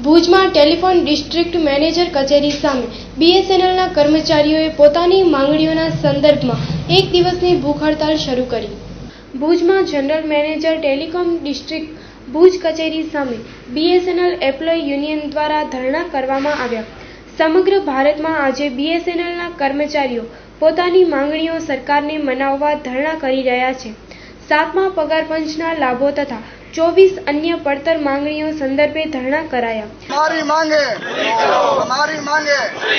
ભુજમાં telephone district manager કચેરી સામે બીએસએનએલના કર્મચારીઓએ પોતાની માંગણીઓના સંદર્ભમાં એક દિવસની ભૂખ હડતાળ શરૂ કરી. ભુજમાં general manager telecom district Bhuj કચેરી સામે બીએસએનએલ એમ્પ્લોય યુનિયન દ્વારા ધરણા કરવામાં આવ્યા. સમગ્ર ભારતમાં આજે બીએસએનએલના કર્મચારીઓ પોતાની માંગણીઓ સરકારને મનાવવા ધરણા કરી રહ્યા છે. 7મા પગાર પંચના લાભો તથા 24 અન્ય પડતર માંગણીઓ સંદર્ભે ધરણા કરાયા. हमारी मांगे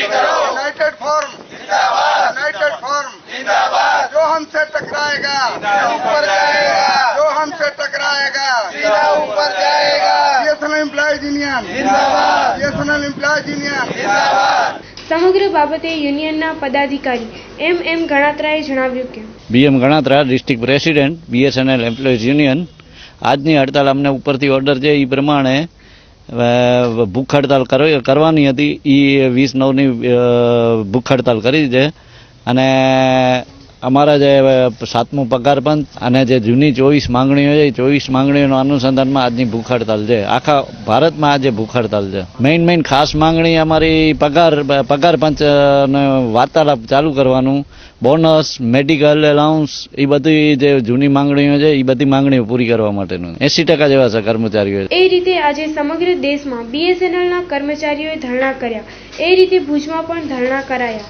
यूनाइटेड फॉर्म जो हमसे टकराएगा ऊपर जाएगा, जो हमसे टकराएगा सीधा ऊपर जाएगा. बीएसएनएल एम्प्लॉयज यूनियन जिंदाबाद, बीएसएनएल एम्प्लॉयज यूनियन जिंदाबाद. સમગ્ર બાબતે યુનિયનના પદાધિકારી એમ ગણાત્રાએ જણાવ્યું કે BM Ganatra district president BSNL employees union આજની હડતાલ અમને ઉપરથી ઓર્ડર છે એ પ્રમાણે ભૂખ હડતાલ કરવાની હતી. એ 20/9ની ભૂખ હડતાલ કરી છે અને અમારા જે 7મું પગાર પંચ અને જે જૂની 24 માંગણીઓ છે એ 24 માંગણીઓના અનુસંધાનમાં આજની ભૂખ હડતાલ છે. આખા ભારતમાં આજે ભૂખ હડતાલ છે. મેઇન ખાસ માંગણી અમારી પગાર પંચ વાર્તાલાપ ચાલુ કરવાનું, બોનસ, મેડિકલ એલાઉન્સ, એ બધી જે જૂની માંગણીઓ છે એ બધી માંગણીઓ પૂરી કરવા માટેનું 80% જેવા છે કર્મચારીઓ. એ રીતે આજે સમગ્ર દેશમાં બીએસએનએલના કર્મચારીઓએ ધરણા કર્યા. એ રીતે ભુજમાં પણ ધરણા કરાયા.